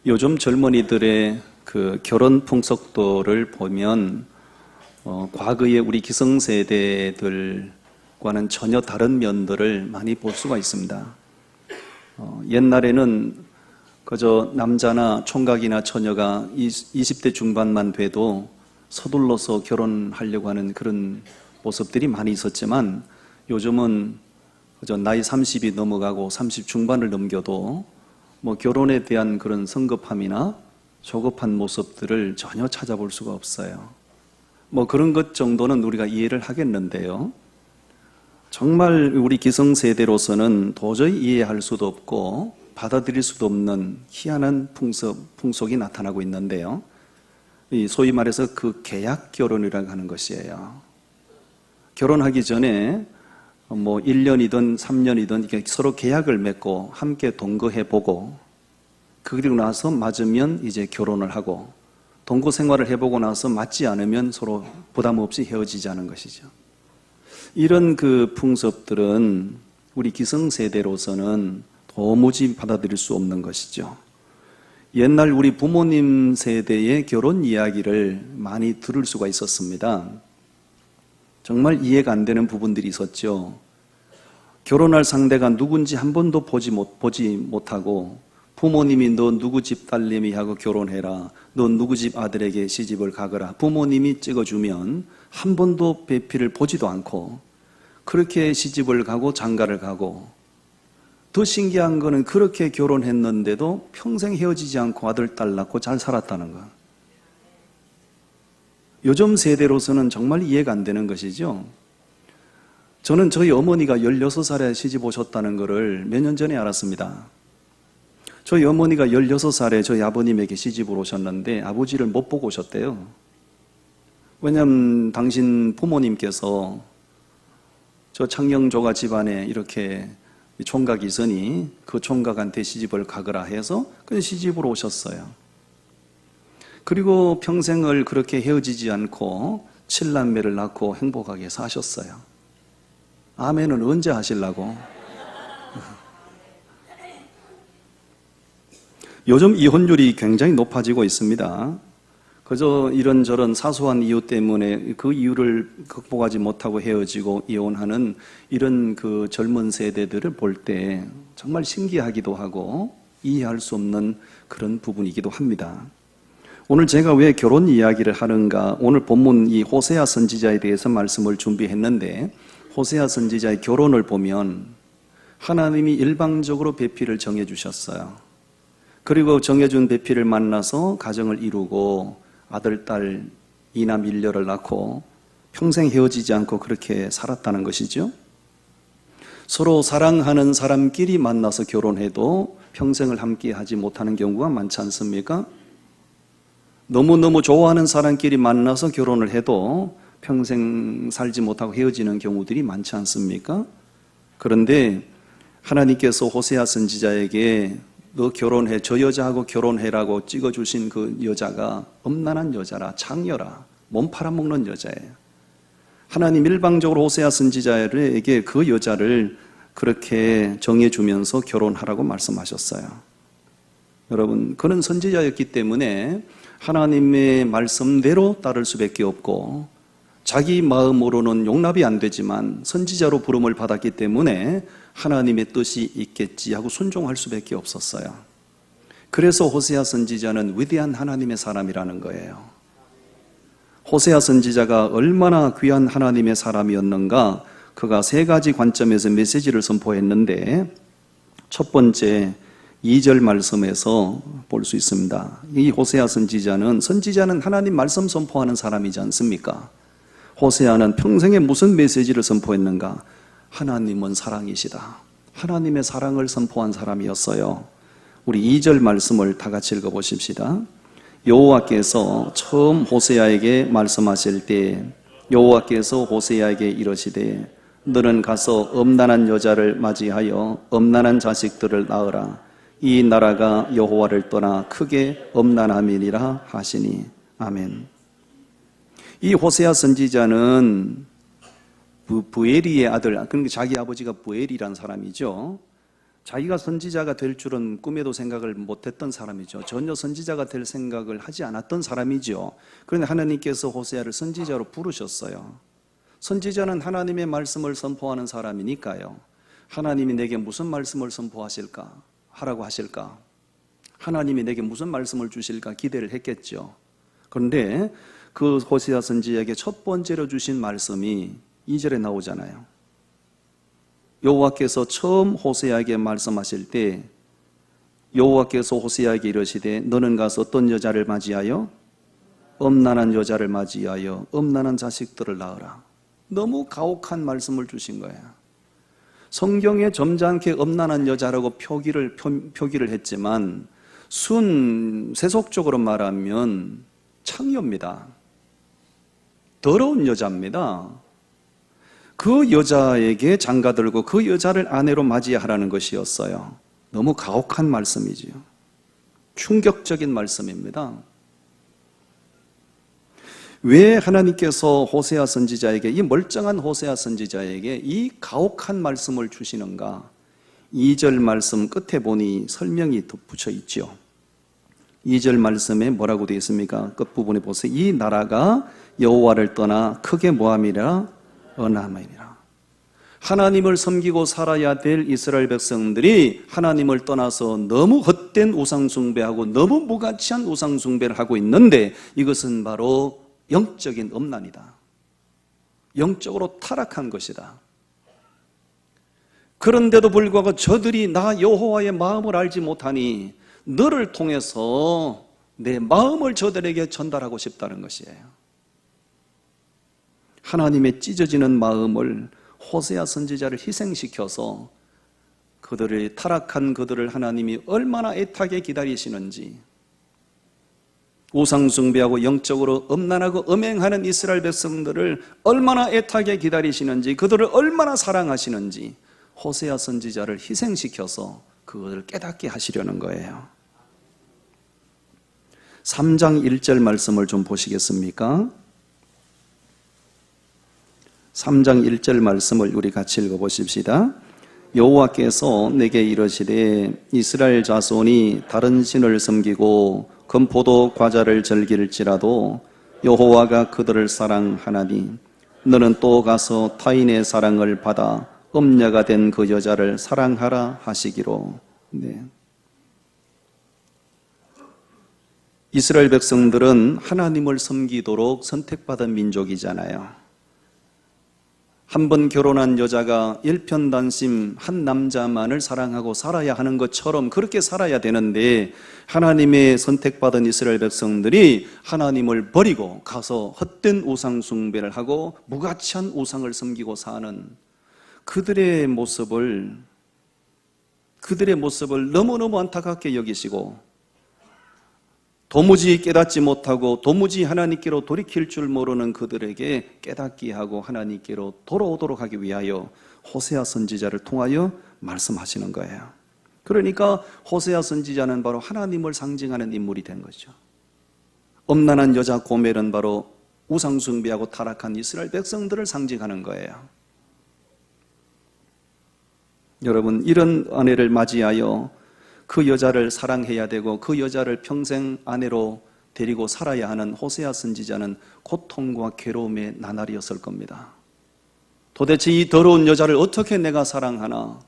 요즘 젊은이들의 그 결혼 풍속도를 보면 과거의 우리 기성세대들과는 전혀 다른 면들을 많이 볼 수가 있습니다. 옛날에는 그저 남자나 총각이나 처녀가 20대 중반만 돼도 서둘러서 결혼하려고 하는 그런 모습들이 많이 있었지만, 요즘은 그저 나이 30이 넘어가고 30 중반을 넘겨도 결혼에 대한 그런 성급함이나 조급한 모습들을 전혀 찾아볼 수가 없어요. 그런 것 정도는 우리가 이해를 하겠는데요. 정말 우리 기성세대로서는 도저히 이해할 수도 없고 받아들일 수도 없는 희한한 풍속이 나타나고 있는데요. 소위 말해서 그 계약 결혼이라고 하는 것이에요. 결혼하기 전에 1년이든 3년이든 이렇게 서로 계약을 맺고 함께 동거해보고, 그리고 나서 맞으면 이제 결혼을 하고, 동거 생활을 해보고 나서 맞지 않으면 서로 부담 없이 헤어지자는 것이죠. 이런 그 풍습들은 우리 기성세대로서는 도무지 받아들일 수 없는 것이죠. 옛날 우리 부모님 세대의 결혼 이야기를 많이 들을 수가 있었습니다. 정말 이해가 안 되는 부분들이 있었죠. 결혼할 상대가 누군지 한 번도 보지 못하고 부모님이 너 누구 집 딸내미하고 결혼해라, 너 누구 집 아들에게 시집을 가거라, 부모님이 찍어주면 한 번도 배필을 보지도 않고 그렇게 시집을 가고 장가를 가고, 더 신기한 거는 그렇게 결혼했는데도 평생 헤어지지 않고 아들 딸 낳고 잘 살았다는 거. 요즘 세대로서는 정말 이해가 안 되는 것이죠. 저는 저희 어머니가 16살에 시집 오셨다는 것을 몇 년 전에 알았습니다. 저희 어머니가 16살에 저희 아버님에게 시집을 오셨는데 아버지를 못 보고 오셨대요. 왜냐하면 당신 부모님께서 저 창녕조가 집안에 이렇게 총각이 있으니 그 총각한테 시집을 가거라 해서 그냥 시집으로 오셨어요. 그리고 평생을 그렇게 헤어지지 않고 7남매를 낳고 행복하게 사셨어요. 아멘은 언제 하시려고? 요즘 이혼율이 굉장히 높아지고 있습니다. 그저 이런저런 사소한 이유 때문에 그 이유를 극복하지 못하고 헤어지고 이혼하는 이런 그 젊은 세대들을 볼 때 정말 신기하기도 하고 이해할 수 없는 그런 부분이기도 합니다. 오늘 제가 왜 결혼 이야기를 하는가, 오늘 본문 이 호세아 선지자에 대해서 말씀을 준비했는데, 호세아 선지자의 결혼을 보면 하나님이 일방적으로 배필을 정해 주셨어요. 그리고 정해준 배필을 만나서 가정을 이루고 아들, 딸, 이남 일녀를 낳고 평생 헤어지지 않고 그렇게 살았다는 것이죠. 서로 사랑하는 사람끼리 만나서 결혼해도 평생을 함께 하지 못하는 경우가 많지 않습니까? 너무너무 좋아하는 사람끼리 만나서 결혼을 해도 평생 살지 못하고 헤어지는 경우들이 많지 않습니까? 그런데 하나님께서 호세아 선지자에게 너 결혼해, 저 여자하고 결혼해라고 찍어주신 그 여자가 엄난한 여자라, 장녀라, 몸 팔아먹는 여자예요. 하나님 일방적으로 호세아 선지자에게 그 여자를 그렇게 정해주면서 결혼하라고 말씀하셨어요. 여러분, 그는 선지자였기 때문에 하나님의 말씀대로 따를 수밖에 없고, 자기 마음으로는 용납이 안 되지만 선지자로 부름을 받았기 때문에 하나님의 뜻이 있겠지 하고 순종할 수밖에 없었어요. 그래서 호세아 선지자는 위대한 하나님의 사람이라는 거예요. 호세아 선지자가 얼마나 귀한 하나님의 사람이었는가, 그가 세 가지 관점에서 메시지를 선포했는데, 첫 번째 2절 말씀에서 볼 수 있습니다. 이 호세아 선지자는 하나님 말씀 선포하는 사람이지 않습니까? 호세아는 평생에 무슨 메시지를 선포했는가? 하나님은 사랑이시다. 하나님의 사랑을 선포한 사람이었어요. 우리 2절 말씀을 다 같이 읽어보십시다. 여호와께서 처음 호세아에게 말씀하실 때 여호와께서 호세아에게 이르시되 너는 가서 음란한 여자를 맞이하여 음란한 자식들을 낳으라. 이 나라가 여호와를 떠나 크게 음란함이니라 하시니. 아멘. 이 호세아 선지자는 부엘이의 아들, 그러니까 자기 아버지가 부엘이라는 사람이죠. 자기가 선지자가 될 줄은 꿈에도 생각을 못했던 사람이죠. 전혀 선지자가 될 생각을 하지 않았던 사람이죠. 그런데 하나님께서 호세아를 선지자로 부르셨어요. 선지자는 하나님의 말씀을 선포하는 사람이니까요. 하나님이 내게 무슨 말씀을 선포하실까? 하라고 하실까? 하나님이 내게 무슨 말씀을 주실까? 기대를 했겠죠. 그런데 그 호세아 선지자에게 첫 번째로 주신 말씀이 2절에 나오잖아요. 여호와께서 처음 호세아에게 말씀하실 때 여호와께서 호세아에게 이르시되 너는 가서 어떤 여자를 맞이하여 엄난한 여자를 맞이하여 엄난한 자식들을 낳으라. 너무 가혹한 말씀을 주신 거예요. 성경에 점잖게 엄난한 여자라고 표기를 했지만 세속적으로 말하면 창녀입니다. 더러운 여자입니다. 그 여자에게 장가들고 그 여자를 아내로 맞이하라는 것이었어요. 너무 가혹한 말씀이지요. 충격적인 말씀입니다. 왜 하나님께서 호세아 선지자에게, 이 멀쩡한 호세아 선지자에게 이 가혹한 말씀을 주시는가? 2절 말씀 끝에 보니 설명이 덧붙여 있죠. 2절 말씀에 뭐라고 되어 있습니까? 끝부분에 보세요. 이 나라가 여호와를 떠나 크게 뭐함이라? 언함이니라. 하나님을 섬기고 살아야 될 이스라엘 백성들이 하나님을 떠나서 너무 헛된 우상숭배하고 너무 무가치한 우상숭배를 하고 있는데 이것은 바로 영적인 엄난이다. 영적으로 타락한 것이다. 그런데도 불구하고 저들이 나 여호와의 마음을 알지 못하니 너를 통해서 내 마음을 저들에게 전달하고 싶다는 것이에요. 하나님의 찢어지는 마음을 호세아 선지자를 희생시켜서 그들의 타락한 그들을 하나님이 얼마나 애타게 기다리시는지, 우상숭배하고 영적으로 엄난하고 음행하는 이스라엘 백성들을 얼마나 애타게 기다리시는지, 그들을 얼마나 사랑하시는지 호세아 선지자를 희생시켜서 그것을 깨닫게 하시려는 거예요. 3장 1절 말씀을 좀 보시겠습니까? 3장 1절 말씀을 우리 같이 읽어보십시다. 여호와께서 내게 이르시되 이스라엘 자손이 다른 신을 섬기고 금포도 과자를 즐길지라도 여호와가 그들을 사랑하나니 너는 또 가서 타인의 사랑을 받아 음녀가 된 그 여자를 사랑하라 하시기로. 네. 이스라엘 백성들은 하나님을 섬기도록 선택받은 민족이잖아요. 한 번 결혼한 여자가 일편단심 한 남자만을 사랑하고 살아야 하는 것처럼 그렇게 살아야 되는데, 하나님의 선택받은 이스라엘 백성들이 하나님을 버리고 가서 헛된 우상 숭배를 하고 무가치한 우상을 섬기고 사는 그들의 모습을 너무너무 안타깝게 여기시고, 도무지 깨닫지 못하고 도무지 하나님께로 돌이킬 줄 모르는 그들에게 깨닫게 하고 하나님께로 돌아오도록 하기 위하여 호세아 선지자를 통하여 말씀하시는 거예요. 그러니까 호세아 선지자는 바로 하나님을 상징하는 인물이 된 거죠. 엄난한 여자 고멜은 바로 우상숭배하고 타락한 이스라엘 백성들을 상징하는 거예요. 여러분, 이런 아내를 맞이하여 그 여자를 사랑해야 되고 그 여자를 평생 아내로 데리고 살아야 하는 호세아 선지자는 고통과 괴로움의 나날이었을 겁니다. 도대체 이 더러운 여자를 어떻게 내가 사랑하나?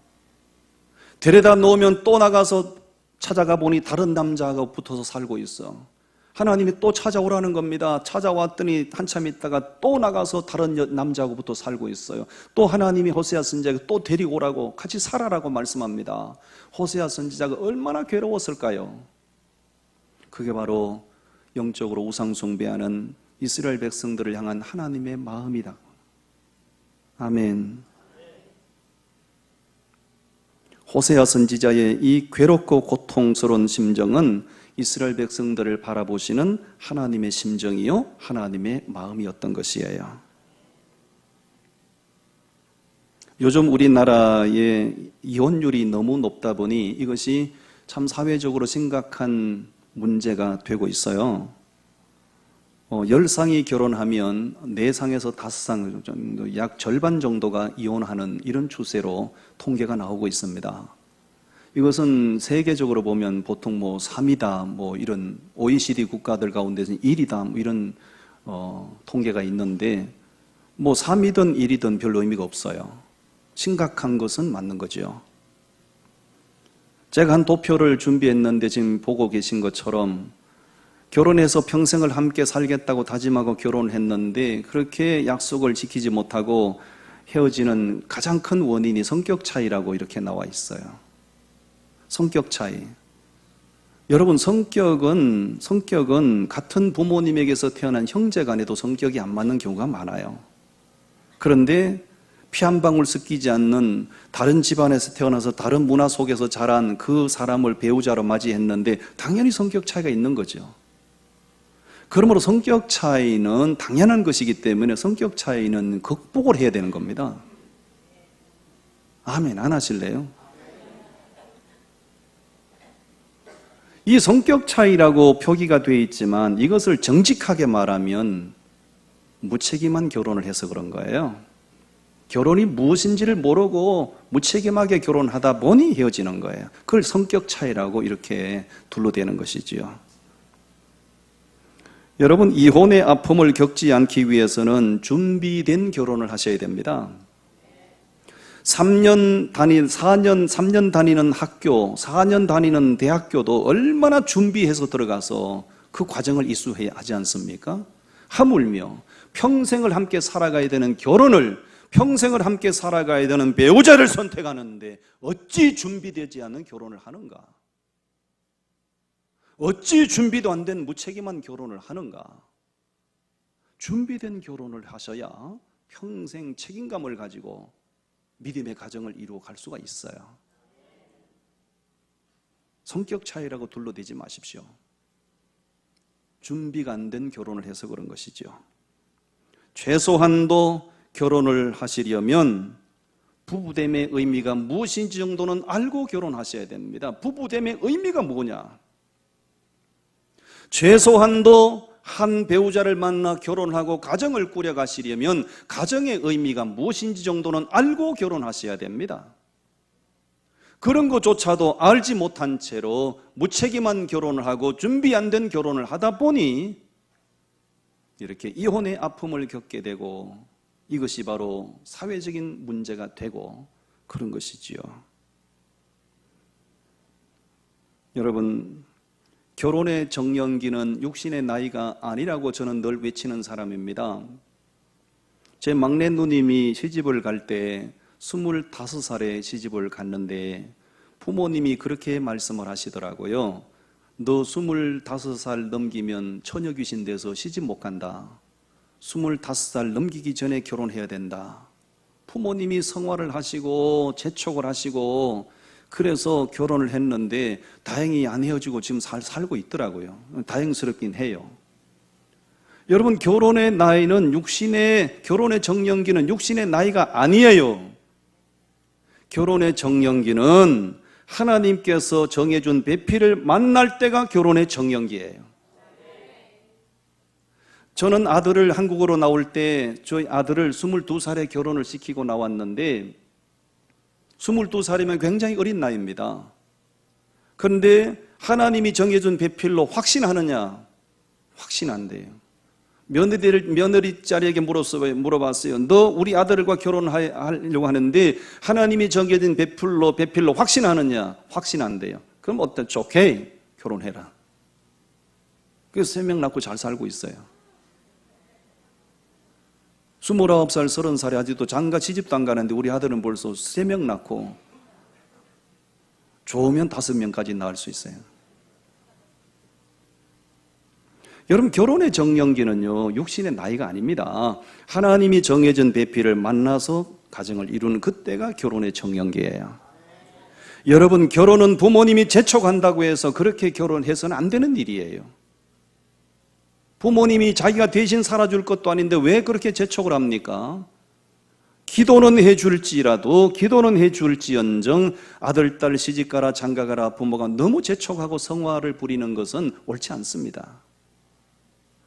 데려다 놓으면 또 나가서 찾아가 보니 다른 남자하고 붙어서 살고 있어. 하나님이 또 찾아오라는 겁니다. 찾아왔더니 한참 있다가 또 나가서 다른 남자하고 붙어 살고 있어요. 또 하나님이 호세아 선지자에게 또 데리고 오라고, 같이 살아라고 말씀합니다. 호세아 선지자가 얼마나 괴로웠을까요? 그게 바로 영적으로 우상숭배하는 이스라엘 백성들을 향한 하나님의 마음이다. 아멘. 호세아 선지자의 이 괴롭고 고통스러운 심정은 이스라엘 백성들을 바라보시는 하나님의 심정이요, 하나님의 마음이었던 것이에요. 요즘 우리나라의 이혼율이 너무 높다 보니 이것이 참 사회적으로 심각한 문제가 되고 있어요. 10쌍이 결혼하면 4쌍에서 5쌍 정도, 약 절반 정도가 이혼하는 이런 추세로 통계가 나오고 있습니다. 이것은 세계적으로 보면 보통 뭐 3이다, 뭐 이런 OECD 국가들 가운데서 1이다, 뭐 이런 통계가 있는데 뭐 3이든 1이든 별로 의미가 없어요. 심각한 것은 맞는 거죠. 제가 한 도표를 준비했는데 지금 보고 계신 것처럼 결혼해서 평생을 함께 살겠다고 다짐하고 결혼을 했는데 그렇게 약속을 지키지 못하고 헤어지는 가장 큰 원인이 성격 차이라고 이렇게 나와 있어요. 성격 차이. 여러분, 성격은 같은 부모님에게서 태어난 형제 간에도 성격이 안 맞는 경우가 많아요. 그런데 피 한 방울 섞이지 않는 다른 집안에서 태어나서 다른 문화 속에서 자란 그 사람을 배우자로 맞이했는데 당연히 성격 차이가 있는 거죠. 그러므로 성격 차이는 당연한 것이기 때문에 성격 차이는 극복을 해야 되는 겁니다. 아멘, 안 하실래요? 이 성격 차이라고 표기가 되어 있지만 이것을 정직하게 말하면 무책임한 결혼을 해서 그런 거예요. 결혼이 무엇인지를 모르고 무책임하게 결혼하다 보니 헤어지는 거예요. 그걸 성격 차이라고 이렇게 둘러대는 것이지요. 여러분, 이혼의 아픔을 겪지 않기 위해서는 준비된 결혼을 하셔야 됩니다. 3년 다니는 학교, 4년 다니는 대학교도 얼마나 준비해서 들어가서 그 과정을 이수해야 하지 않습니까? 하물며 평생을 함께 살아가야 되는 결혼을, 평생을 함께 살아가야 되는 배우자를 선택하는데 어찌 준비되지 않은 결혼을 하는가? 어찌 준비도 안 된 무책임한 결혼을 하는가? 준비된 결혼을 하셔야 평생 책임감을 가지고 믿음의 가정을 이루어 갈 수가 있어요. 성격 차이라고 둘러대지 마십시오. 준비가 안 된 결혼을 해서 그런 것이죠. 최소한도 결혼을 하시려면 부부됨의 의미가 무엇인지 정도는 알고 결혼하셔야 됩니다. 부부됨의 의미가 뭐냐? 최소한도 한 배우자를 만나 결혼하고 가정을 꾸려가시려면 가정의 의미가 무엇인지 정도는 알고 결혼하셔야 됩니다. 그런 것조차도 알지 못한 채로 무책임한 결혼을 하고 준비 안 된 결혼을 하다 보니 이렇게 이혼의 아픔을 겪게 되고 이것이 바로 사회적인 문제가 되고 그런 것이지요. 여러분, 결혼의 정년기는 육신의 나이가 아니라고 저는 늘 외치는 사람입니다. 제 막내 누님이 시집을 갈 때 25살에 시집을 갔는데 부모님이 그렇게 말씀을 하시더라고요. 너 25살 넘기면 처녀 귀신 돼서 시집 못 간다. 25살 넘기기 전에 결혼해야 된다. 부모님이 성화를 하시고 재촉을 하시고 그래서 결혼을 했는데 다행히 안 헤어지고 지금 살고 있더라고요. 다행스럽긴 해요. 여러분, 결혼의 나이는 결혼의 정년기는 육신의 나이가 아니에요. 결혼의 정년기는 하나님께서 정해준 배필을 만날 때가 결혼의 정년기예요. 저는 아들을 한국으로 나올 때 저희 아들을 22살에 결혼을 시키고 나왔는데 22살이면 굉장히 어린 나이입니다. 그런데 하나님이 정해준 배필로 확신하느냐? 확신 안 돼요. 며느리 자리에게 물어봤어요. 너 우리 아들과 결혼하려고 하는데 하나님이 정해진 배필로 확신하느냐? 확신 안 돼요. 그럼 어떻게? 오케이, 결혼해라. 그래서 3명 낳고 잘 살고 있어요. 29살, 30살에 아직도 장가 시집도 안 가는데 우리 아들은 벌써 3명 낳고 좋으면 5명까지 낳을 수 있어요. 여러분, 결혼의 정년기는요, 육신의 나이가 아닙니다. 하나님이 정해진 배필을 만나서 가정을 이루는 그때가 결혼의 정년기예요. 여러분, 결혼은 부모님이 재촉한다고 해서 그렇게 결혼해서는 안 되는 일이에요. 부모님이 자기가 대신 살아줄 것도 아닌데 왜 그렇게 재촉을 합니까? 기도는 해줄지언정 아들, 딸 시집가라 장가가라 부모가 너무 재촉하고 성화를 부리는 것은 옳지 않습니다.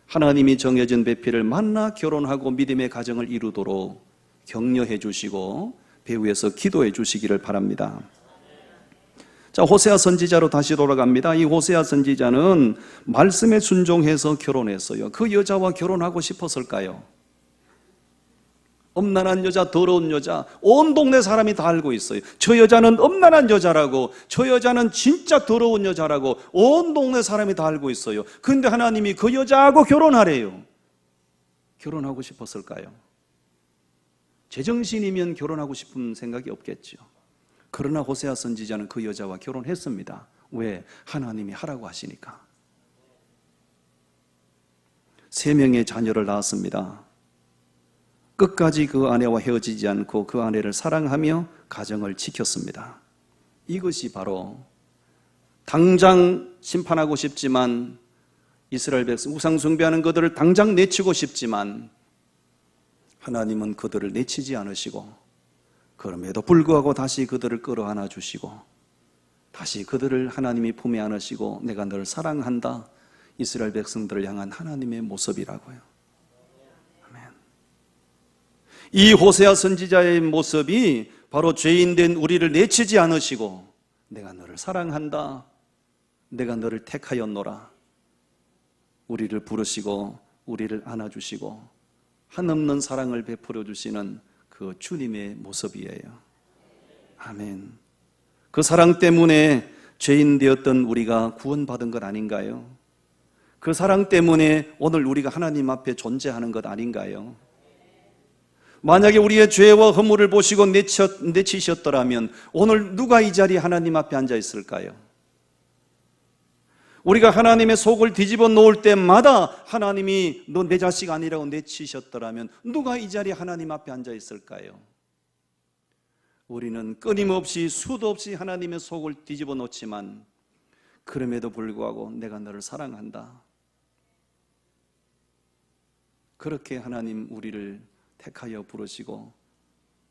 하나님이 정해진 배필을 만나 결혼하고 믿음의 가정을 이루도록 격려해 주시고 배후에서 기도해 주시기를 바랍니다. 자, 호세아 선지자로 다시 돌아갑니다. 이 호세아 선지자는 말씀에 순종해서 결혼했어요. 그 여자와 결혼하고 싶었을까요? 엄난한 여자, 더러운 여자, 온 동네 사람이 다 알고 있어요. 저 여자는 엄난한 여자라고, 저 여자는 진짜 더러운 여자라고 온 동네 사람이 다 알고 있어요. 그런데 하나님이 그 여자하고 결혼하래요. 결혼하고 싶었을까요? 제정신이면 결혼하고 싶은 생각이 없겠죠. 그러나 호세아 선지자는 그 여자와 결혼했습니다. 왜? 하나님이 하라고 하시니까. 3명의 자녀를 낳았습니다. 끝까지 그 아내와 헤어지지 않고 그 아내를 사랑하며 가정을 지켰습니다. 이것이 바로 당장 심판하고 싶지만 이스라엘 백성 우상 숭배하는 그들을 당장 내치고 싶지만 하나님은 그들을 내치지 않으시고 그럼에도 불구하고 다시 그들을 끌어안아 주시고 다시 그들을 하나님이 품에 안으시고 내가 너를 사랑한다. 이스라엘 백성들을 향한 하나님의 모습이라고요. 아멘. 이 호세아 선지자의 모습이 바로 죄인된 우리를 내치지 않으시고 내가 너를 사랑한다. 내가 너를 택하였노라. 우리를 부르시고 우리를 안아주시고 한없는 사랑을 베풀어 주시는 그 주님의 모습이에요. 아멘. 그 사랑 때문에 죄인 되었던 우리가 구원받은 것 아닌가요? 그 사랑 때문에 오늘 우리가 하나님 앞에 존재하는 것 아닌가요? 만약에 우리의 죄와 허물을 보시고 내치셨더라면 오늘 누가 이 자리에 하나님 앞에 앉아 있을까요? 우리가 하나님의 속을 뒤집어 놓을 때마다 하나님이 너 내 자식 아니라고 내치셨더라면 누가 이 자리에 하나님 앞에 앉아 있을까요? 우리는 끊임없이 수도 없이 하나님의 속을 뒤집어 놓지만 그럼에도 불구하고 내가 너를 사랑한다. 그렇게 하나님 우리를 택하여 부르시고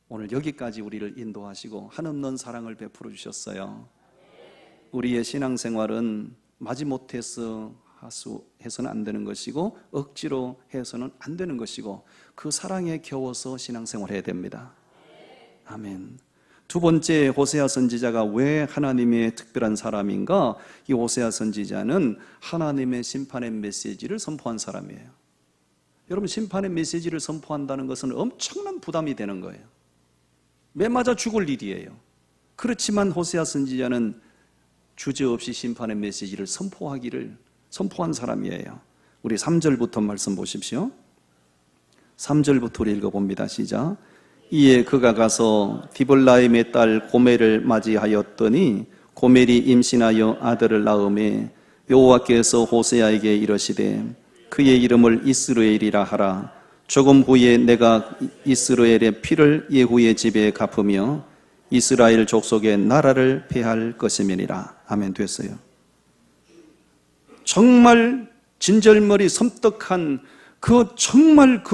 오늘 여기까지 우리를 인도하시고 한없는 사랑을 베풀어 주셨어요. 우리의 신앙생활은 마지못해서 해서는 안 되는 것이고 억지로 해서는 안 되는 것이고 그 사랑에 겨워서 신앙생활을 해야 됩니다. 아멘. 두 번째, 호세아 선지자가 왜 하나님의 특별한 사람인가? 이 호세아 선지자는 하나님의 심판의 메시지를 선포한 사람이에요. 여러분, 심판의 메시지를 선포한다는 것은 엄청난 부담이 되는 거예요. 매맞아 죽을 일이에요. 그렇지만 호세아 선지자는 주저없이 심판의 메시지를 선포한 사람이에요. 우리 3절부터 말씀 보십시오. 3절부터 우리 읽어봅니다. 시작. 이에 그가 가서 디볼라임의 딸 고멜을 맞이하였더니 고멜이 임신하여 아들을 낳음에 여호와께서 호세아에게 이르시되 그의 이름을 이스라엘이라 하라. 조금 후에 내가 이스라엘의 피를 예후의 집에 갚으며 이스라엘 족속의 나라를 폐할 것임이니라. 아멘. 됐어요. 정말 진절머리 섬뜩한 정말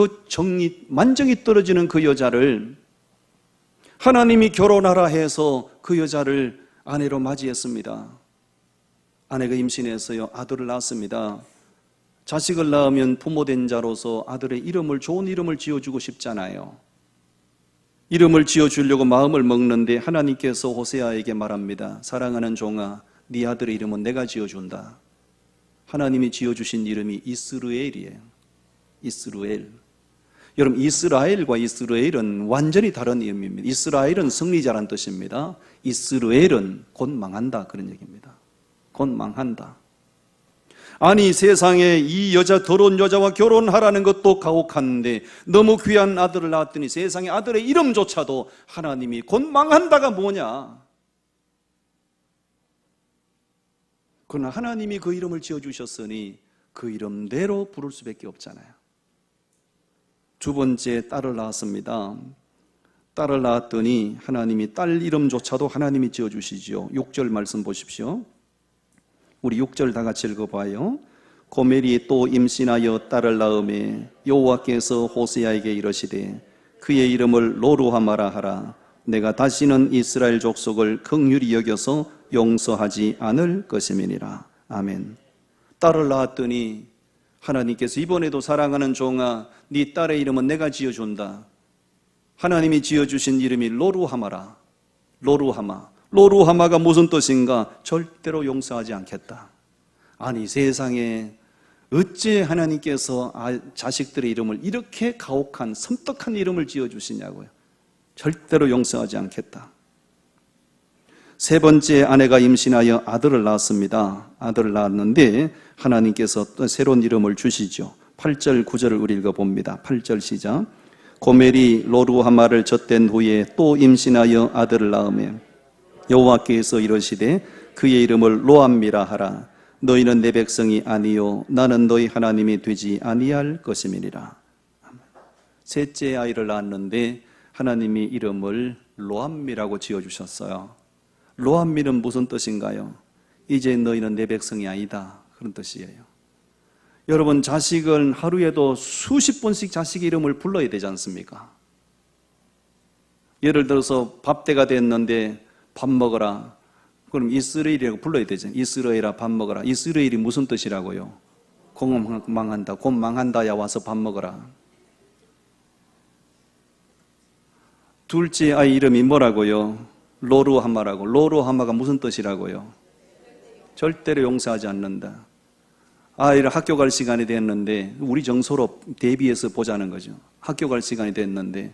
만정이 떨어지는 그 여자를 하나님이 결혼하라 해서 그 여자를 아내로 맞이했습니다. 아내가 임신해서요 아들을 낳았습니다. 자식을 낳으면 부모된 자로서 아들의 좋은 이름을 지어주고 싶잖아요. 이름을 지어주려고 마음을 먹는데 하나님께서 호세아에게 말합니다. 사랑하는 종아, 네 아들의 이름은 내가 지어준다. 하나님이 지어주신 이름이 이스라엘이에요. 이스라엘. 여러분, 이스라엘과 이스라엘은 완전히 다른 의미입니다. 이스라엘은 승리자란 뜻입니다. 이스라엘은 곧 망한다, 그런 얘기입니다. 곧 망한다. 아니, 세상에 이 더러운 여자와 결혼하라는 것도 가혹한데 너무 귀한 아들을 낳았더니 세상에 아들의 이름조차도 하나님이 곧 망한다가 뭐냐? 그러나 하나님이 그 이름을 지어주셨으니 그 이름대로 부를 수밖에 없잖아요. 두 번째, 딸을 낳았습니다. 딸을 낳았더니 하나님이 딸 이름조차도 하나님이 지어주시지요. 6절 말씀 보십시오. 우리 6절 다 같이 읽어봐요. 고멜이 또 임신하여 딸을 낳음에 여호와께서 호세아에게 이르시되 그의 이름을 로루하마라 하라. 내가 다시는 이스라엘 족속을 긍휼히 여겨서 용서하지 않을 것임이니라. 아멘. 딸을 낳았더니 하나님께서 이번에도 사랑하는 종아, 네 딸의 이름은 내가 지어준다. 하나님이 지어주신 이름이 로루하마라. 로루하마. 로루하마가 무슨 뜻인가? 절대로 용서하지 않겠다. 아니, 세상에 어찌 하나님께서 자식들의 이름을 이렇게 가혹한 섬뜩한 이름을 지어주시냐고요. 절대로 용서하지 않겠다. 세 번째, 아내가 임신하여 아들을 낳았습니다. 아들을 낳았는데 하나님께서 또 새로운 이름을 주시죠. 8절 9절을 우리 읽어봅니다. 8절 시작. 고멜이 로루하마를 젖댄 후에 또 임신하여 아들을 낳으며 여호와께서 이르시되 그의 이름을 로암미라 하라. 너희는 내 백성이 아니요 나는 너희 하나님이 되지 아니할 것임이니라. 셋째 아이를 낳았는데 하나님이 이름을 로암미라고 지어주셨어요. 로암미는 무슨 뜻인가요? 이제 너희는 내 백성이 아니다, 그런 뜻이에요. 여러분, 자식은 하루에도 수십 번씩 자식 이름을 불러야 되지 않습니까? 예를 들어서 밥 때가 됐는데 밥 먹어라, 그럼 이스라엘이라고 불러야 되죠. 이스라엘아 밥 먹어라. 이스라엘이 무슨 뜻이라고요? 곧 망한다, 곧 망한다야 와서 밥 먹어라. 둘째 아이 이름이 뭐라고요? 로루하마라고. 로루하마가 무슨 뜻이라고요? 절대로 용서하지 않는다. 아이를 학교 갈 시간이 됐는데, 우리 정서로 대비해서 보자는 거죠. 학교 갈 시간이 됐는데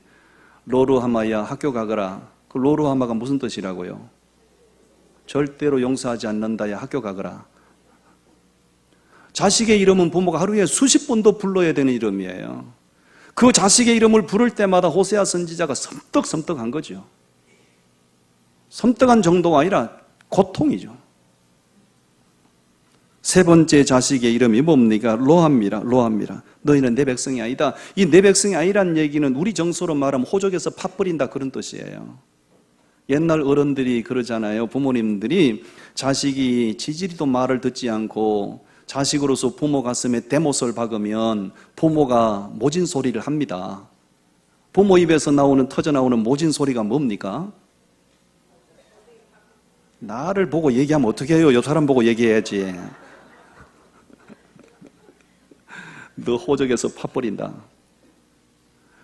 로루하마야 학교 가거라. 그 로루하마가 무슨 뜻이라고요? 절대로 용서하지 않는다야 학교 가거라. 자식의 이름은 부모가 하루에 수십 번도 불러야 되는 이름이에요. 그 자식의 이름을 부를 때마다 호세아 선지자가 섬뜩섬뜩한 거죠. 섬뜩한 정도가 아니라 고통이죠. 세 번째 자식의 이름이 뭡니까? 로암미라. 로암미라. 너희는 내 백성이 아니다. 이 내 백성이 아니라는 얘기는 우리 정서로 말하면 호적에서 팥 뿌린다, 그런 뜻이에요. 옛날 어른들이 그러잖아요. 부모님들이 자식이 지지리도 말을 듣지 않고 자식으로서 부모 가슴에 대못을 박으면 부모가 모진 소리를 합니다. 부모 입에서 터져나오는 모진 소리가 뭡니까? 나를 보고 얘기하면 어떻게 해요? 요 사람 보고 얘기해야지. 너 호적에서 팥 뿌린다.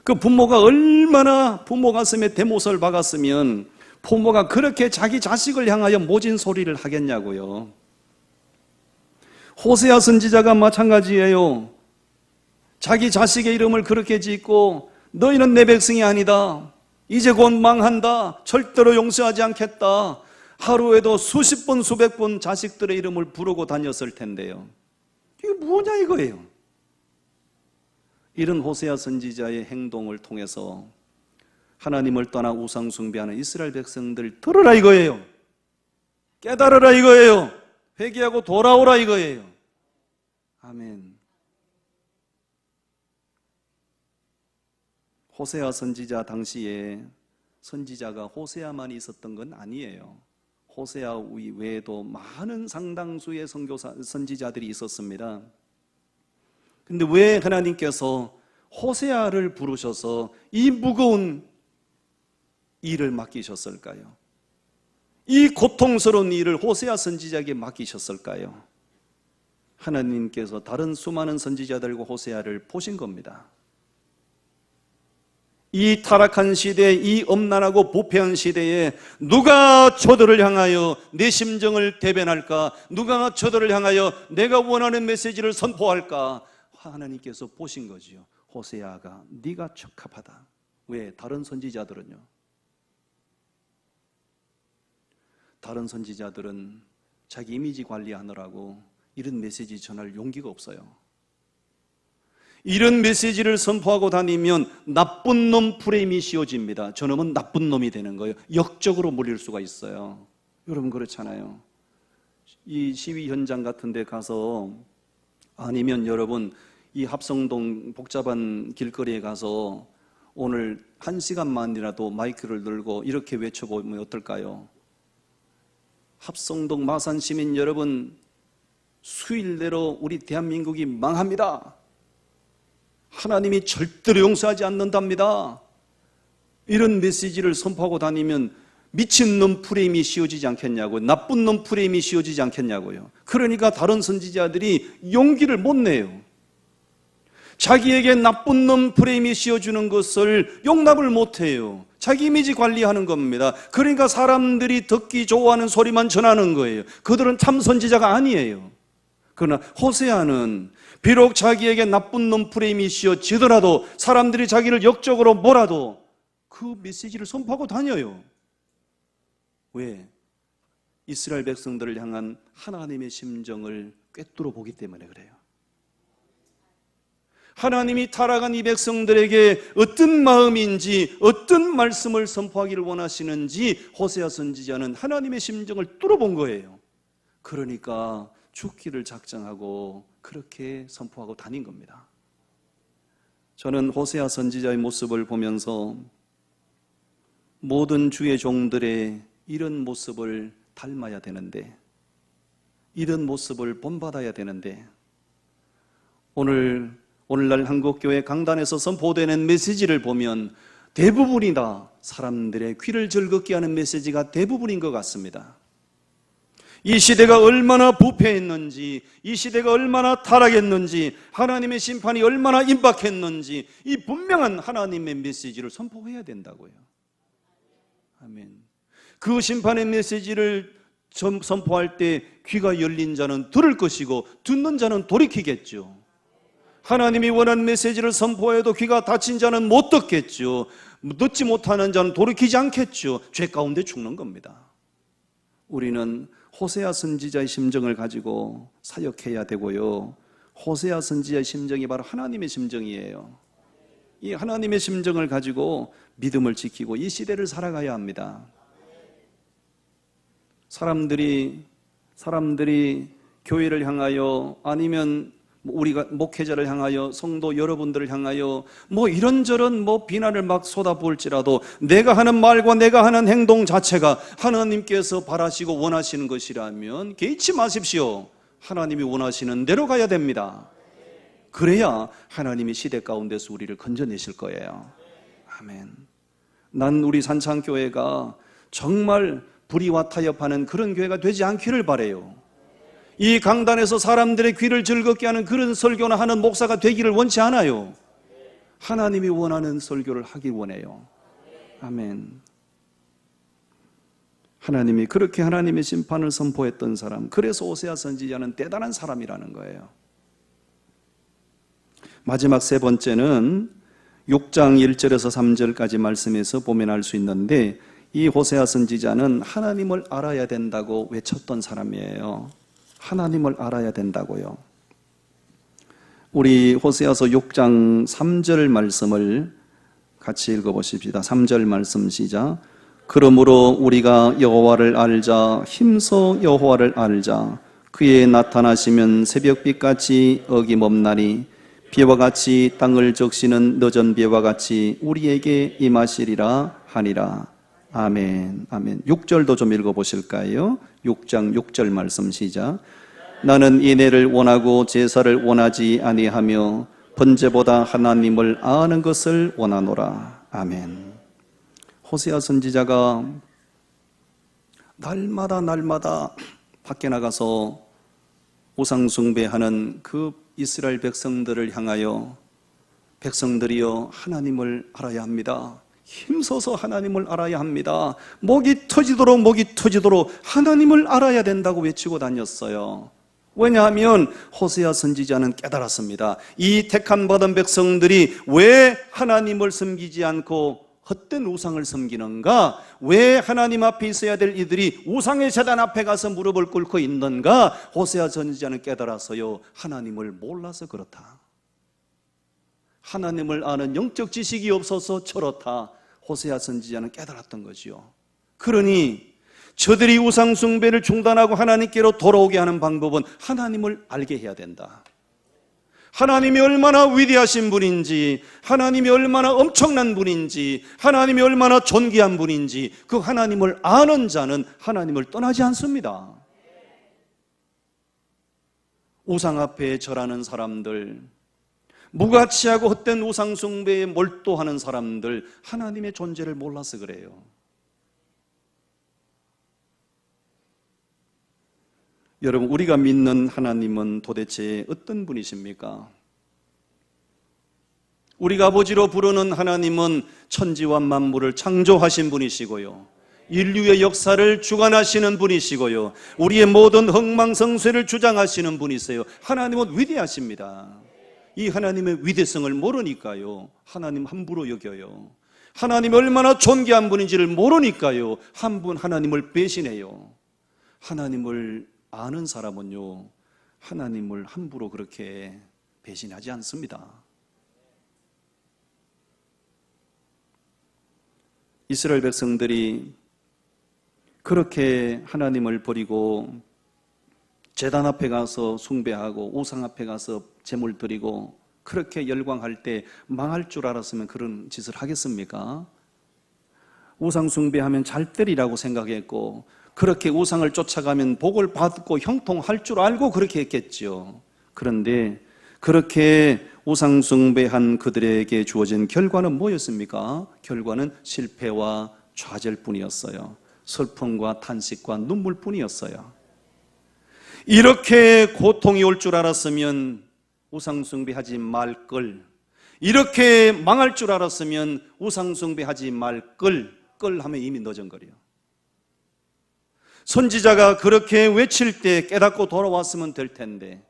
그 부모가 얼마나 부모 가슴에 대못을 박았으면 부모가 그렇게 자기 자식을 향하여 모진 소리를 하겠냐고요. 호세아 선지자가 마찬가지예요. 자기 자식의 이름을 그렇게 짓고 너희는 내 백성이 아니다. 이제 곧 망한다. 절대로 용서하지 않겠다. 하루에도 수십 번 수백 번 자식들의 이름을 부르고 다녔을 텐데요. 이게 뭐냐 이거예요. 이런 호세아 선지자의 행동을 통해서 하나님을 떠나 우상 숭배하는 이스라엘 백성들 들으라 이거예요. 깨달으라 이거예요. 회개하고 돌아오라 이거예요. 아멘. 호세아 선지자 당시에 선지자가 호세아만 있었던 건 아니에요. 호세아 외에도 많은 상당수의 선지자들이 있었습니다. 근데 왜 하나님께서 호세아를 부르셔서 이 무거운 일을 맡기셨을까요? 이 고통스러운 일을 호세아 선지자에게 맡기셨을까요? 하나님께서 다른 수많은 선지자들과 호세아를 보신 겁니다. 이 타락한 시대, 이 엄난하고 부패한 시대에 누가 저들을 향하여 내 심정을 대변할까? 누가 저들을 향하여 내가 원하는 메시지를 선포할까? 하나님께서 보신 거지요. 호세아가 네가 적합하다. 왜? 다른 선지자들은요? 다른 선지자들은 자기 이미지 관리하느라고 이런 메시지 전할 용기가 없어요. 이런 메시지를 선포하고 다니면 나쁜 놈 프레임이 씌워집니다. 저놈은 나쁜 놈이 되는 거예요. 역적으로 몰릴 수가 있어요. 여러분 그렇잖아요. 이 시위 현장 같은 데 가서, 아니면 여러분 이 합성동 복잡한 길거리에 가서 오늘 1시간만이라도 마이크를 들고 이렇게 외쳐보면 어떨까요? 합성동 마산 시민 여러분, 수일 내로 우리 대한민국이 망합니다. 하나님이 절대로 용서하지 않는답니다. 이런 메시지를 선포하고 다니면 미친놈 프레임이 씌워지지 않겠냐고요. 나쁜 놈 프레임이 씌워지지 않겠냐고요. 그러니까 다른 선지자들이 용기를 못 내요. 자기에게 나쁜 놈 프레임이 씌워주는 것을 용납을 못해요. 자기 이미지 관리하는 겁니다. 그러니까 사람들이 듣기 좋아하는 소리만 전하는 거예요. 그들은 참 선지자가 아니에요. 그러나 호세아는 비록 자기에게 나쁜 놈 프레임이 씌워지더라도 사람들이 자기를 역적으로 몰아도 그 메시지를 선포하고 다녀요. 왜? 이스라엘 백성들을 향한 하나님의 심정을 꿰뚫어 보기 때문에 그래요. 하나님이 타락한 이 백성들에게 어떤 마음인지, 어떤 말씀을 선포하기를 원하시는지 호세아 선지자는 하나님의 심정을 뚫어본 거예요. 그러니까 죽기를 작정하고 그렇게 선포하고 다닌 겁니다. 저는 호세아 선지자의 모습을 보면서 모든 주의 종들의 이런 모습을 닮아야 되는데, 이런 모습을 본받아야 되는데, 오늘날 한국교회 강단에서 선포되는 메시지를 보면 대부분이 다 사람들의 귀를 즐겁게 하는 메시지가 대부분인 것 같습니다. 이 시대가 얼마나 부패했는지, 이 시대가 얼마나 타락했는지, 하나님의 심판이 얼마나 임박했는지 이 분명한 하나님의 메시지를 선포해야 된다고요. 아멘. 그 심판의 메시지를 선포할 때 귀가 열린 자는 들을 것이고 듣는 자는 돌이키겠죠. 하나님이 원하는 메시지를 선포해도 귀가 닫힌 자는 못 듣겠죠. 듣지 못하는 자는 돌이키지 않겠죠. 죄 가운데 죽는 겁니다. 우리는 호세아 선지자의 심정을 가지고 사역해야 되고요. 호세아 선지자의 심정이 바로 하나님의 심정이에요. 이 하나님의 심정을 가지고 믿음을 지키고 이 시대를 살아가야 합니다. 사람들이 교회를 향하여 아니면 우리가 목회자를 향하여 성도 여러분들을 향하여 이런저런 비난을 막 쏟아부을지라도 내가 하는 말과 내가 하는 행동 자체가 하나님께서 바라시고 원하시는 것이라면 개의치 마십시오. 하나님이 원하시는 대로 가야 됩니다. 그래야 하나님이 시대 가운데서 우리를 건져내실 거예요. 아멘. 난 우리 산창교회가 정말 불의와 타협하는 그런 교회가 되지 않기를 바라요. 이 강단에서 사람들의 귀를 즐겁게 하는 그런 설교나 하는 목사가 되기를 원치 않아요. 하나님이 원하는 설교를 하길 원해요. 아멘. 하나님이 그렇게 하나님의 심판을 선포했던 사람, 그래서 호세아 선지자는 대단한 사람이라는 거예요. 마지막 세 번째는 6장 1절에서 3절까지 말씀에서 보면 알 수 있는데, 이 호세아 선지자는 하나님을 알아야 된다고 외쳤던 사람이에요. 하나님을 알아야 된다고요. 우리 호세아서 6장 3절 말씀을 같이 읽어보십시다. 3절 말씀 시작. 그러므로 우리가 여호와를 알자, 힘써 여호와를 알자. 그의 나타나시면 새벽빛같이 어김없나니 비와 같이 땅을 적시는 늦은 비와 같이 우리에게 임하시리라 하니라. 아멘. 아멘. 6절도 좀 읽어보실까요? 6장 6절 말씀 시작. 나는 인애를 원하고 제사를 원하지 아니하며 번제보다 하나님을 아는 것을 원하노라. 아멘. 호세아 선지자가 날마다 밖에 나가서 우상 숭배하는 그 이스라엘 백성들을 향하여 백성들이여 하나님을 알아야 합니다. 힘써서 하나님을 알아야 합니다. 목이 터지도록 하나님을 알아야 된다고 외치고 다녔어요. 왜냐하면 호세아 선지자는 깨달았습니다. 이 택함 받은 백성들이 왜 하나님을 섬기지 않고 헛된 우상을 섬기는가? 왜 하나님 앞에 있어야 될 이들이 우상의 제단 앞에 가서 무릎을 꿇고 있는가? 호세아 선지자는 깨달아서요, 하나님을 몰라서 그렇다. 하나님을 아는 영적 지식이 없어서 저렇다. 호세아 선지자는 깨달았던 거지요. 그러니 저들이 우상 숭배를 중단하고 하나님께로 돌아오게 하는 방법은 하나님을 알게 해야 된다. 하나님이 얼마나 위대하신 분인지, 하나님이 얼마나 엄청난 분인지, 하나님이 얼마나 존귀한 분인지 그 하나님을 아는 자는 하나님을 떠나지 않습니다. 우상 앞에 절하는 사람들, 무가치하고 헛된 우상 숭배에 몰두하는 사람들, 하나님의 존재를 몰라서 그래요. 여러분, 우리가 믿는 하나님은 도대체 어떤 분이십니까? 우리가 아버지로 부르는 하나님은 천지와 만물을 창조하신 분이시고요, 인류의 역사를 주관하시는 분이시고요, 우리의 모든 흥망성쇠를 주장하시는 분이세요. 하나님은 위대하십니다. 이 하나님의 위대성을 모르니까요, 하나님 함부로 여겨요. 하나님 얼마나 존귀한 분인지를 모르니까요, 한 분 하나님을 배신해요. 하나님을 아는 사람은요, 하나님을 함부로 그렇게 배신하지 않습니다. 이스라엘 백성들이 그렇게 하나님을 버리고 제단 앞에 가서 숭배하고 우상 앞에 가서 제물 드리고 그렇게 열광할 때 망할 줄 알았으면 그런 짓을 하겠습니까? 우상 숭배하면 잘 되리라고 생각했고, 그렇게 우상을 쫓아가면 복을 받고 형통할 줄 알고 그렇게 했겠죠. 그런데 그렇게 우상 숭배한 그들에게 주어진 결과는 뭐였습니까? 결과는 실패와 좌절뿐이었어요. 슬픔과 탄식과 눈물뿐이었어요. 이렇게 고통이 올 줄 알았으면 우상 숭배하지 말 걸, 이렇게 망할 줄 알았으면 우상 숭배하지 말 걸 하면 이미 늦은 거래요. 선지자가 그렇게 외칠 때 깨닫고 돌아왔으면 될 텐데,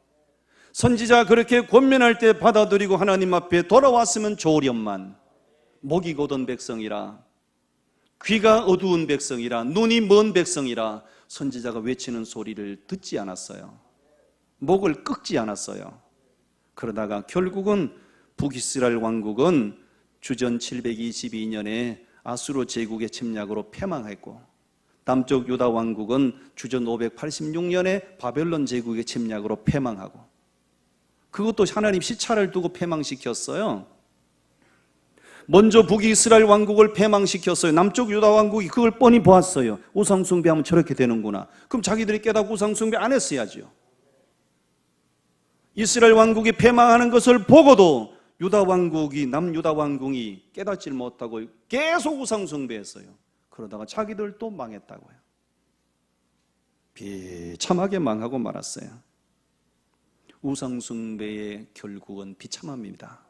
선지자가 그렇게 권면할 때 받아들이고 하나님 앞에 돌아왔으면 좋으련만, 목이 곧은 백성이라, 귀가 어두운 백성이라, 눈이 먼 백성이라 선지자가 외치는 소리를 듣지 않았어요. 목을 꺾지 않았어요. 그러다가 결국은 북이스라엘 왕국은 주전 722년에 아수르 제국의 침략으로 패망했고, 남쪽 유다 왕국은 주전 586년에 바벨론 제국의 침략으로 패망하고, 그것도 하나님 시차를 두고 패망시켰어요. 먼저 북이스라엘 왕국을 패망시켰어요. 남쪽 유다 왕국이 그걸 뻔히 보았어요. 우상 숭배하면 저렇게 되는구나. 그럼 자기들이 깨닫고 우상 숭배 안 했어야죠. 이스라엘 왕국이 패망하는 것을 보고도 유다 왕국이, 남유다 왕국이 깨닫지 못하고 계속 우상 숭배했어요. 그러다가 자기들도 망했다고요. 비참하게 망하고 말았어요. 우상 숭배의 결국은 비참합니다.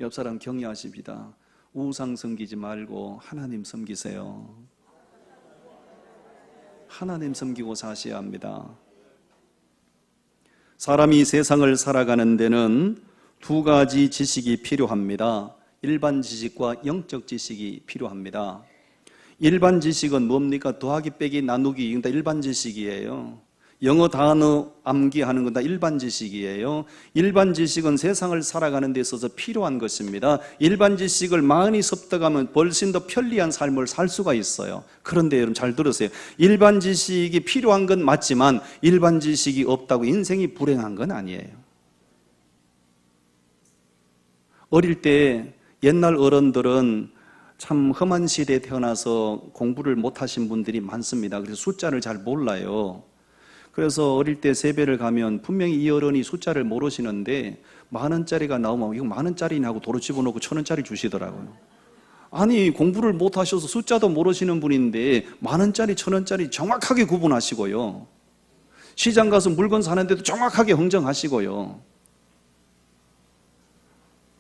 옆 사람 격려하십니다. 우상 섬기지 말고 하나님 섬기세요. 하나님 섬기고 사셔야 합니다. 사람이 세상을 살아가는 데는 두 가지 지식이 필요합니다. 일반 지식과 영적 지식이 필요합니다. 일반 지식은 뭡니까? 더하기 빼기 나누기, 이건 다 일반 지식이에요. 영어 단어 암기하는 건 다 일반 지식이에요. 일반 지식은 세상을 살아가는 데 있어서 필요한 것입니다. 일반 지식을 많이 습득하면 훨씬 더 편리한 삶을 살 수가 있어요. 그런데 여러분 잘 들으세요. 일반 지식이 필요한 건 맞지만 일반 지식이 없다고 인생이 불행한 건 아니에요. 어릴 때 옛날 어른들은 참 험한 시대에 태어나서 공부를 못하신 분들이 많습니다. 그래서 숫자를 잘 몰라요. 그래서 어릴 때 세배를 가면 분명히 이 어른이 숫자를 모르시는데 10,000원짜리가 나오면 이거 10,000원짜리냐 하고 도로 집어넣고 1,000원짜리 주시더라고요. 아니 공부를 못하셔서 숫자도 모르시는 분인데 10,000원짜리 1,000원짜리 정확하게 구분하시고요, 시장 가서 물건 사는데도 정확하게 흥정하시고요.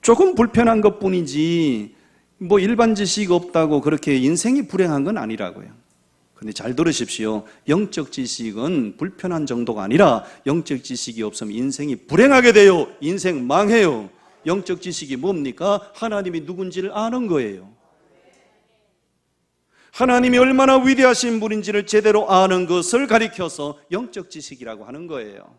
조금 불편한 것뿐이지 뭐 일반 지식이 없다고 그렇게 인생이 불행한 건 아니라고요. 근데 잘 들으십시오. 영적 지식은 불편한 정도가 아니라 영적 지식이 없으면 인생이 불행하게 돼요. 인생 망해요. 영적 지식이 뭡니까? 하나님이 누군지를 아는 거예요. 하나님이 얼마나 위대하신 분인지를 제대로 아는 것을 가리켜서 영적 지식이라고 하는 거예요.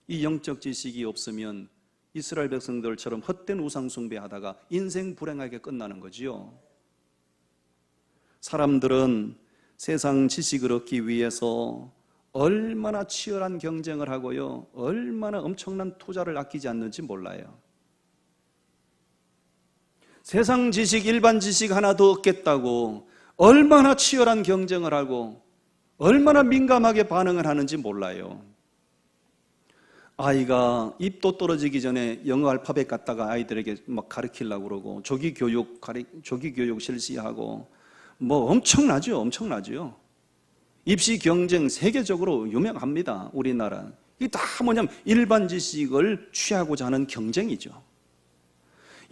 이 영적 지식이 없으면 이스라엘 백성들처럼 헛된 우상 숭배하다가 인생 불행하게 끝나는 거지요. 사람들은 세상 지식을 얻기 위해서 얼마나 치열한 경쟁을 하고요, 얼마나 엄청난 투자를 아끼지 않는지 몰라요. 세상 지식, 일반 지식 하나 더 얻겠다고 얼마나 치열한 경쟁을 하고 얼마나 민감하게 반응을 하는지 몰라요. 아이가 입도 떨어지기 전에 영어 알파벳 갖다가 아이들에게 막 가르치려고 그러고 조기 교육 실시하고 뭐 엄청나죠. 입시 경쟁 세계적으로 유명합니다. 우리나라. 이게 다 뭐냐면 일반 지식을 취하고자 하는 경쟁이죠.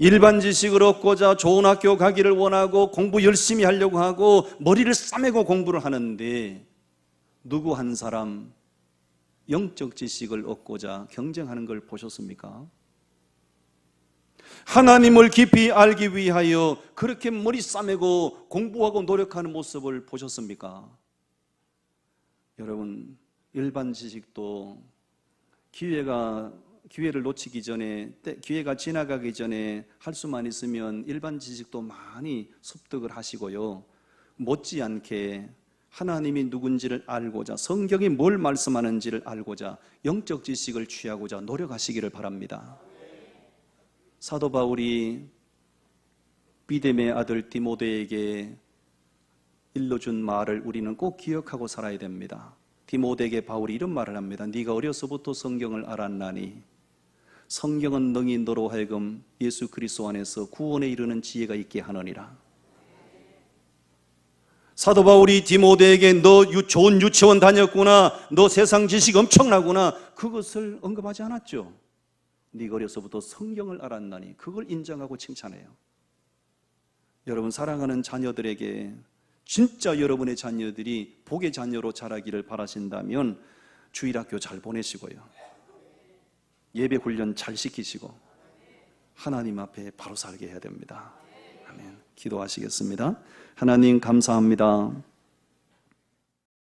일반 지식을 얻고자 좋은 학교 가기를 원하고 공부 열심히 하려고 하고 머리를 싸매고 공부를 하는데 누구 한 사람 영적 지식을 얻고자 경쟁하는 걸 보셨습니까? 하나님을 깊이 알기 위하여 그렇게 머리 싸매고 공부하고 노력하는 모습을 보셨습니까? 여러분, 일반 지식도 기회를 놓치기 전에, 기회가 지나가기 전에 할 수만 있으면 일반 지식도 많이 습득을 하시고요, 못지않게 하나님이 누군지를 알고자, 성경이 뭘 말씀하는지를 알고자 영적 지식을 취하고자 노력하시기를 바랍니다. 사도 바울이 비데메의 아들 디모데에게 일러준 말을 우리는 꼭 기억하고 살아야 됩니다. 디모데에게 바울이 이런 말을 합니다. 네가 어려서부터 성경을 알았나니 성경은 능히 너로 하여금 예수 그리스도 안에서 구원에 이르는 지혜가 있게 하느니라. 사도 바울이 디모데에게 너 좋은 유치원 다녔구나, 너 세상 지식 엄청나구나, 그것을 언급하지 않았죠. 네가 어려서부터 성경을 알았나니, 그걸 인정하고 칭찬해요. 여러분, 사랑하는 자녀들에게 진짜 여러분의 자녀들이 복의 자녀로 자라기를 바라신다면 주일학교 잘 보내시고요, 예배 훈련 잘 시키시고 하나님 앞에 바로 살게 해야 됩니다. 아멘. 기도하시겠습니다. 하나님 감사합니다.